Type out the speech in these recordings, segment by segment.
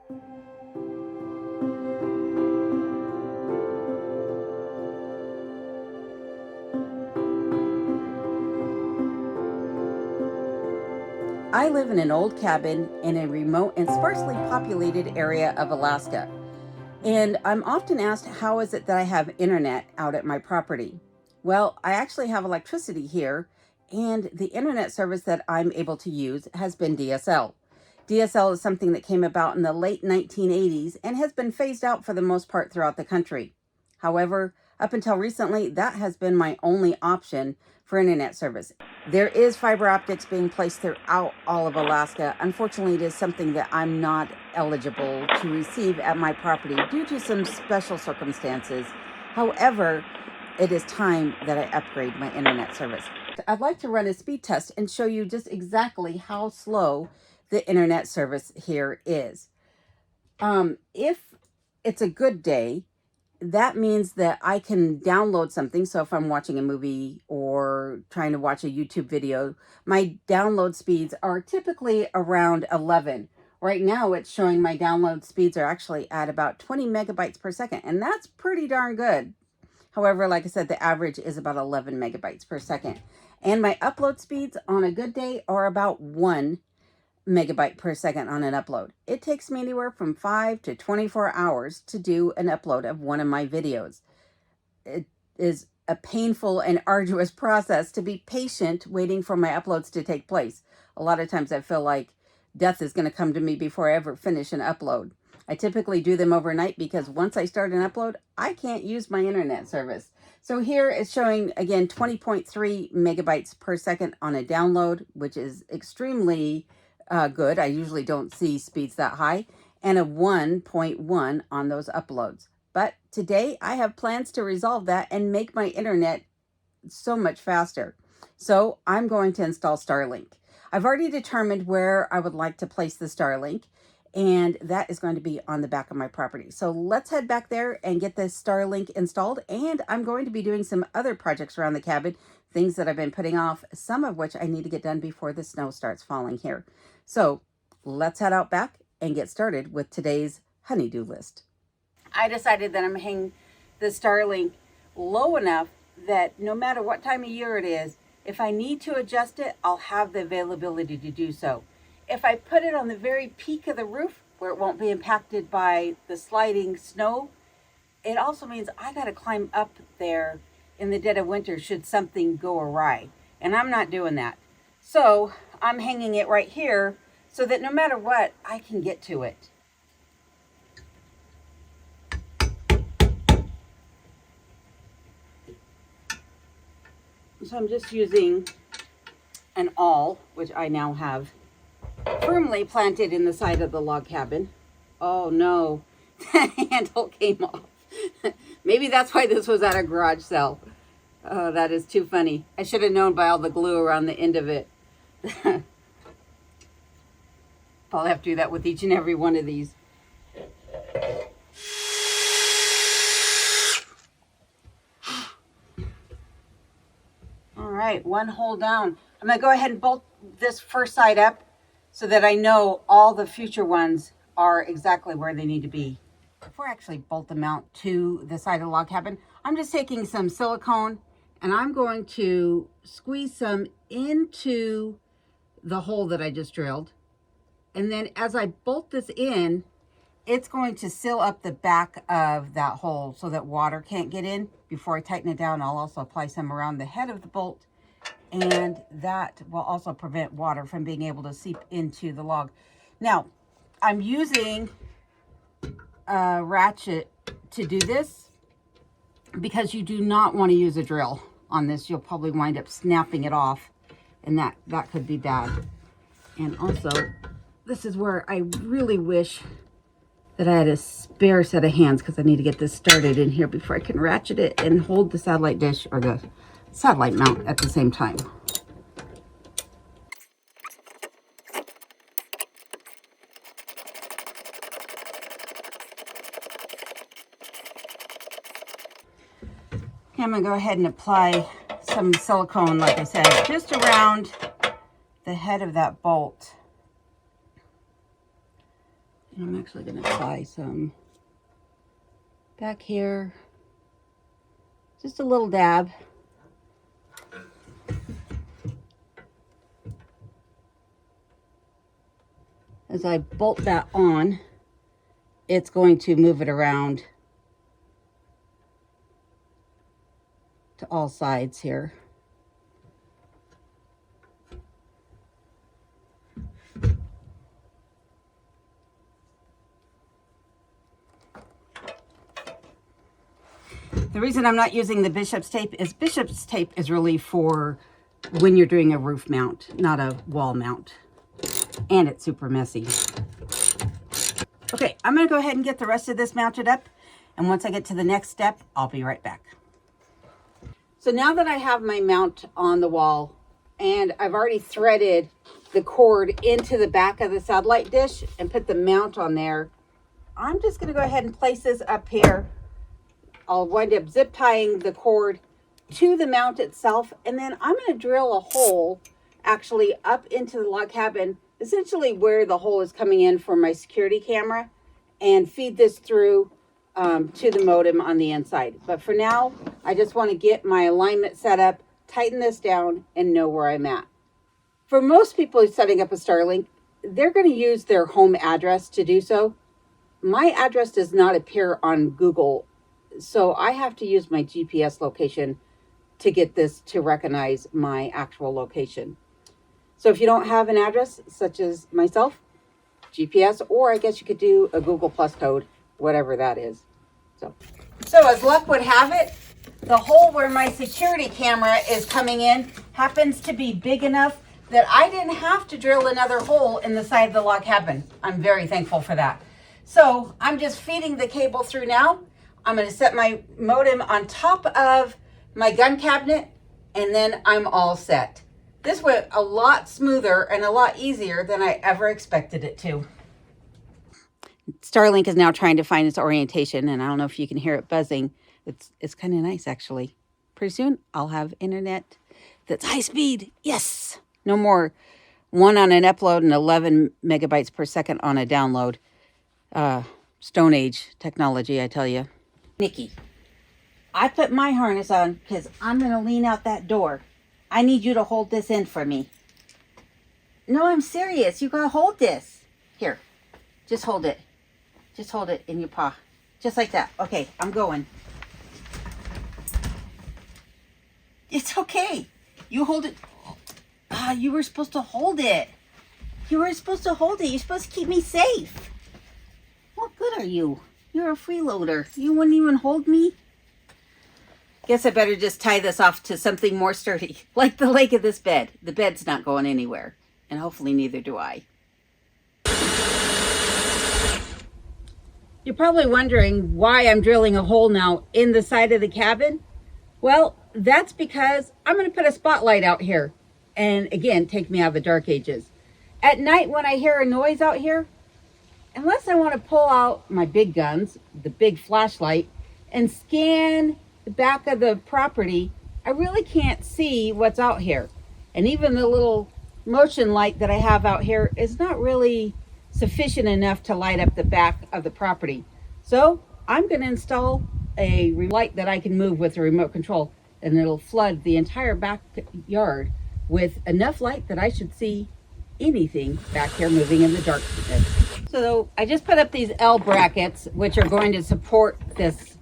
I live in an old cabin in a remote and sparsely populated area of Alaska. And I'm often asked, how is it that I have internet out at my property? Well, I actually have electricity here, and the internet service that I'm able to use has been DSL. DSL is something that came about in the late 1980s and has been phased out for the most part throughout the country. However, up until recently, that has been my only option for internet service. There is fiber optics being placed throughout all of Alaska. Unfortunately, it is something that I'm not eligible to receive at my property due to some special circumstances. However, it is time that I upgrade my internet service. I'd like to run a speed test and show you just exactly how slow the internet service here is. If it's a good day, that means that I can download something. So if I'm watching a movie or trying to watch a YouTube video, my download speeds are typically around 11. Right now it's showing my download speeds are actually at about 20 megabytes per second, and that's pretty darn good. However, like I said, the average is about 11 megabytes per second. And my upload speeds on a good day are about 1 megabyte per second on an upload. It takes me anywhere from 5 to 24 hours to do an upload of one of my videos. It is a painful and arduous process to be patient waiting for my uploads to take place. A lot of times I feel like death is going to come to me before I ever finish an upload. I typically do them overnight because once I start an upload, I can't use my internet service. So here it's showing, again, 20.3 megabytes per second on a download, which is extremely good. I usually don't see speeds that high, and a 1.1 on those uploads. But today I have plans to resolve that and make my internet so much faster. So I'm going to install Starlink. I've already determined where I would like to place the Starlink, and that is going to be on the back of my property. So let's head back there and get this Starlink installed. And I'm going to be doing some other projects around the cabin, things that I've been putting off, some of which I need to get done before the snow starts falling here. So let's head out back and get started with today's honey-do list. I decided that I'm hanging the Starlink low enough that no matter what time of year it is, if I need to adjust it, I'll have the availability to do so. If I put it on the very peak of the roof where it won't be impacted by the sliding snow, it also means I got to climb up there in the dead of winter should something go awry. And I'm not doing that. So I'm hanging it right here so that no matter what, I can get to it. So I'm just using an awl, which I now have firmly planted in the side of the log cabin. Oh no, the handle came off. Maybe that's why this was at a garage sale. Oh, that is too funny. I should have known by all the glue around the end of it. Probably have to do that with each and every one of these. All right, one hole down. I'm gonna go ahead and bolt this first side up so that I know all the future ones are exactly where they need to be. Before I actually bolt them out to the side of the log cabin, I'm just taking some silicone and I'm going to squeeze some into the hole that I just drilled. And then as I bolt this in, it's going to seal up the back of that hole so that water can't get in. Before I tighten it down, I'll also apply some around the head of the bolt, and that will also prevent water from being able to seep into the log. Now, I'm using a ratchet to do this because you do not want to use a drill on this. You'll probably wind up snapping it off, and that could be bad. And also, this is where I really wish that I had a spare set of hands because I need to get this started in here before I can ratchet it and hold the satellite dish or the satellite mount at the same time. Okay, I'm gonna go ahead and apply some silicone, like I said, just around the head of that bolt. And I'm actually going to apply some back here. Just a little dab. As I bolt that on, it's going to move it around to all sides here. The reason I'm not using the Bishop's tape is really for when you're doing a roof mount, not a wall mount. And it's super messy. Okay, I'm going to go ahead and get the rest of this mounted up. And once I get to the next step, I'll be right back. So now that I have my mount on the wall and I've already threaded the cord into the back of the satellite dish and put the mount on there, I'm just going to go ahead and place this up here. I'll wind up zip tying the cord to the mount itself, and then I'm going to drill a hole actually up into the log cabin, essentially where the hole is coming in for my security camera, and feed this through to the modem on the inside. But for now, I just want to get my alignment set up, tighten this down, and know where I'm at. For most people setting up a Starlink, they're going to use their home address to do so. My address does not appear on Google, so I have to use my GPS location to get this to recognize my actual location. So if you don't have an address, such as myself, GPS, or I guess you could do a Google Plus code, whatever that is. So as luck would have it, the hole where my security camera is coming in happens to be big enough that I didn't have to drill another hole in the side of the log cabin. I'm very thankful for that. So I'm just feeding the cable through now. I'm going to set my modem on top of my gun cabinet, and then I'm all set. This went a lot smoother and a lot easier than I ever expected it to. Starlink is now trying to find its orientation, and I don't know if you can hear it buzzing. It's kind of nice, actually. Pretty soon, I'll have internet that's high speed. Yes! No more 1 on an upload and 11 megabytes per second on a download. Stone Age technology, I tell you. Nikki, I put my harness on because I'm going to lean out that door. I need you to hold this in for me. No, I'm serious. You got to hold this. Here, just hold it. Just hold it in your paw. Just like that. Okay, I'm going. It's okay. You hold it. Ah, you were supposed to hold it. You were supposed to hold it. You're supposed to keep me safe. What good are you? You're a freeloader. You wouldn't even hold me? Guess I better just tie this off to something more sturdy, like the leg of this bed. The bed's not going anywhere, and hopefully neither do I. You're probably wondering why I'm drilling a hole now in the side of the cabin. Well, that's because I'm going to put a spotlight out here and, again, take me out of the dark ages. At night when I hear a noise out here, unless I want to pull out my big guns, the big flashlight, and scan the back of the property, I really can't see what's out here. And even the little motion light that I have out here is not really sufficient enough to light up the back of the property. So I'm going to install a light that I can move with a remote control, and it'll flood the entire backyard with enough light that I should see anything back here moving in the darkness. So I just put up these L brackets, which are going to support this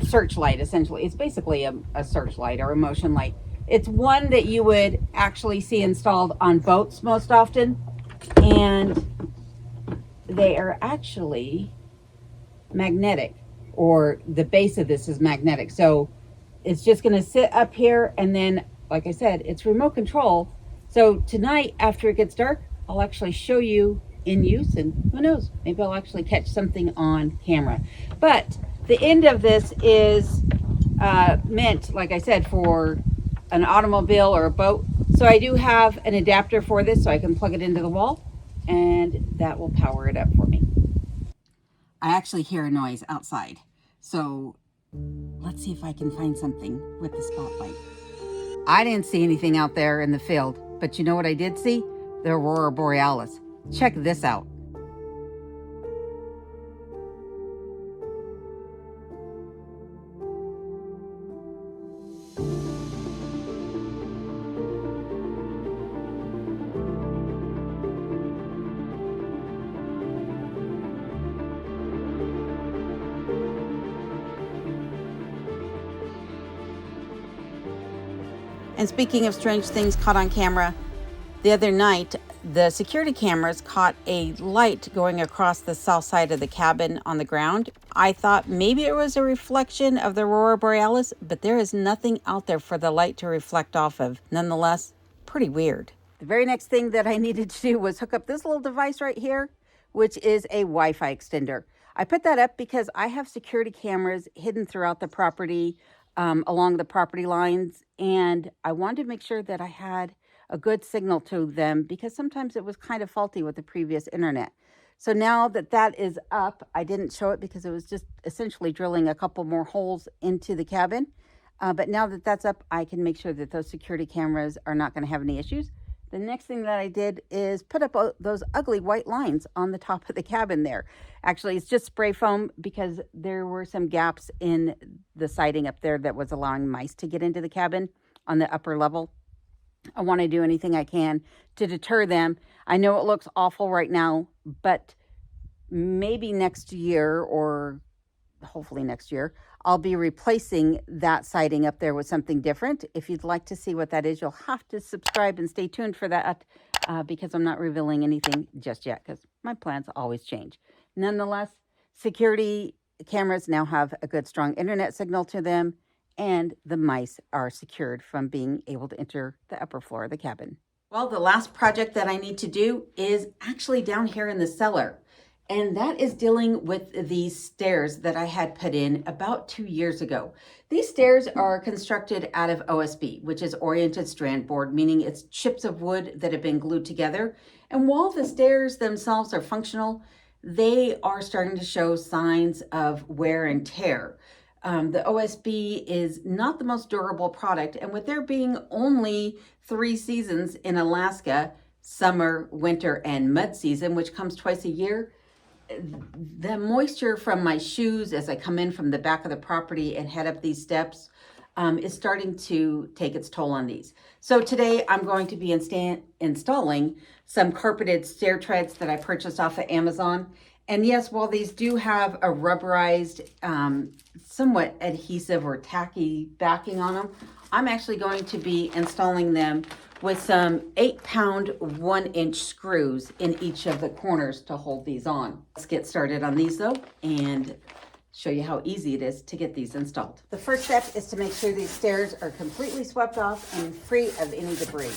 searchlight. Essentially, it's basically a searchlight or a motion light. It's one that you would actually see installed on boats most often, and they are actually magnetic, or the base of this is magnetic. So it's just going to sit up here, and then, like I said, it's remote control. So tonight, after it gets dark, I'll actually show you in use, and who knows, maybe I'll actually catch something on camera. But the end of this is meant, like I said, for an automobile or a boat. So I do have an adapter for this, so I can plug it into the wall, and that will power it up for me. I actually hear a noise outside, so let's see if I can find something with the spotlight. I didn't see anything out there in the field, but you know what I did see? The Aurora Borealis. Check this out. And speaking of strange things caught on camera, the other night, the security cameras caught a light going across the south side of the cabin on the ground. I thought maybe it was a reflection of the Aurora Borealis, but there is nothing out there for the light to reflect off of. Nonetheless, pretty weird. The very next thing that I needed to do was hook up this little device right here, which is a Wi-Fi extender. I put that up because I have security cameras hidden throughout the property, along the property lines, and I wanted to make sure that I had a good signal to them because sometimes it was kind of faulty with the previous internet. So now that that is up, I didn't show it because it was just essentially drilling a couple more holes into the cabin. But now that that's up, I can make sure that those security cameras are not going to have any issues. The next thing that I did is put up those ugly white lines on the top of the cabin there. Actually, it's just spray foam because there were some gaps in the siding up there that was allowing mice to get into the cabin on the upper level. I want to do anything I can to deter them. I know it looks awful right now, but maybe next year, or hopefully next year, I'll be replacing that siding up there with something different. If you'd like to see what that is, you'll have to subscribe and stay tuned for that because I'm not revealing anything just yet because my plans always change. Nonetheless, security cameras now have a good, strong internet signal to them, and the mice are secured from being able to enter the upper floor of the cabin. Well, the last project that I need to do is actually down here in the cellar, and that is dealing with these stairs that I had put in about 2 years ago. These stairs are constructed out of OSB, which is oriented strand board, meaning it's chips of wood that have been glued together. And while the stairs themselves are functional, they are starting to show signs of wear and tear. The OSB is not the most durable product, and with there being only 3 seasons in Alaska, summer, winter, and mud season, which comes twice a year, the moisture from my shoes as I come in from the back of the property and head up these steps is starting to take its toll on these. So today I'm going to be installing some carpeted stair treads that I purchased off of Amazon. And yes, while these do have a rubberized, somewhat adhesive or tacky backing on them, I'm actually going to be installing them with some 8-pound 1-inch screws in each of the corners to hold these on. Let's get started on these though and show you how easy it is to get these installed. The first step is to make sure these stairs are completely swept off and free of any debris.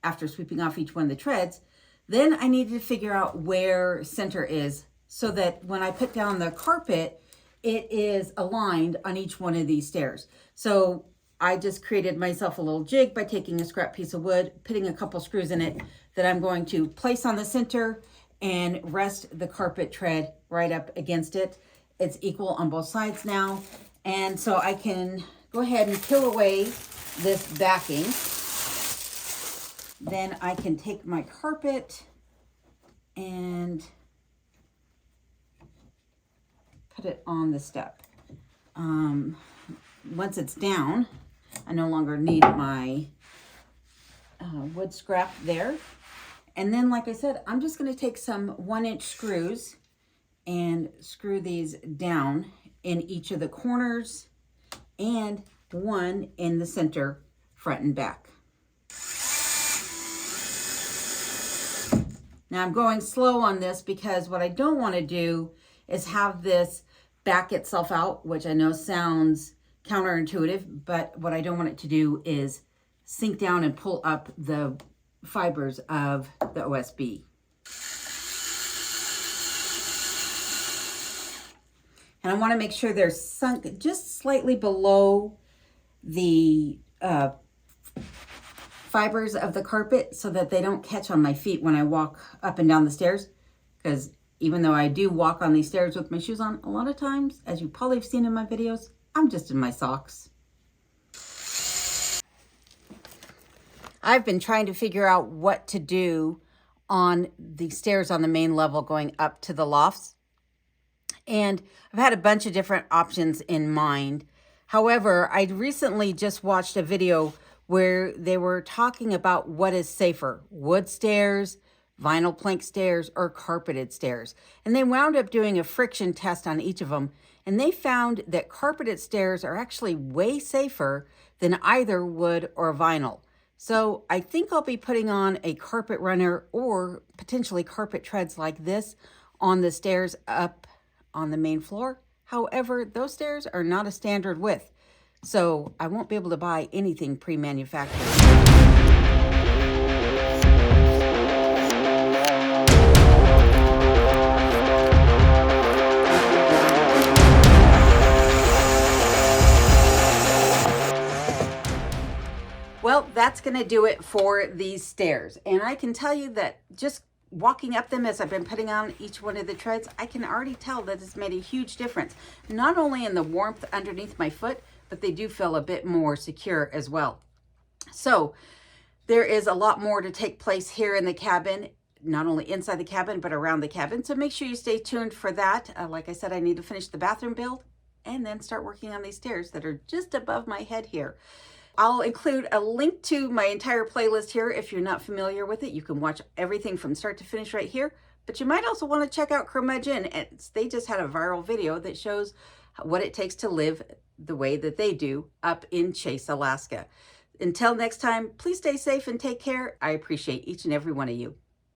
After sweeping off each one of the treads, then I needed to figure out where center is so that when I put down the carpet, it is aligned on each one of these stairs. So I just created myself a little jig by taking a scrap piece of wood, putting a couple screws in it that I'm going to place on the center and rest the carpet tread right up against it. It's equal on both sides now. And so I can go ahead and peel away this backing. Then I can take my carpet and put it on the step. Once it's down, I no longer need my wood scrap there. And then, like I said, I'm just going to take some 1-inch screws and screw these down in each of the corners and one in the center, front and back. Now I'm going slow on this because what I don't want to do is have this back itself out, which I know sounds counterintuitive, but what I don't want it to do is sink down and pull up the fibers of the OSB. And I want to make sure they're sunk just slightly below the fibers of the carpet so that they don't catch on my feet when I walk up and down the stairs. Because even though I do walk on these stairs with my shoes on, a lot of times, as you probably have seen in my videos, I'm just in my socks. I've been trying to figure out what to do on the stairs on the main level going up to the lofts. And I've had a bunch of different options in mind. However, I recently just watched a video where they were talking about what is safer, wood stairs, vinyl plank stairs, or carpeted stairs. And they wound up doing a friction test on each of them. and they found that carpeted stairs are actually way safer than either wood or vinyl. So I think I'll be putting on a carpet runner or potentially carpet treads like this on the stairs up on the main floor. However, those stairs are not a standard width, so I won't be able to buy anything pre-manufactured. Well, that's going to do it for these stairs. And I can tell you that just walking up them as I've been putting on each one of the treads, I can already tell that it's made a huge difference. Not only in the warmth underneath my foot, but they do feel a bit more secure as well. So there is a lot more to take place here in the cabin, not only inside the cabin, but around the cabin. So make sure you stay tuned for that. Like I said, I need to finish the bathroom build and then start working on these stairs that are just above my head here. I'll include a link to my entire playlist here. If you're not familiar with it, you can watch everything from start to finish right here. But you might also want to check out Curmudgeon. They just had a viral video that shows what it takes to live the way that they do up in Chase, Alaska. Until next time, please stay safe and take care. I appreciate each and every one of you.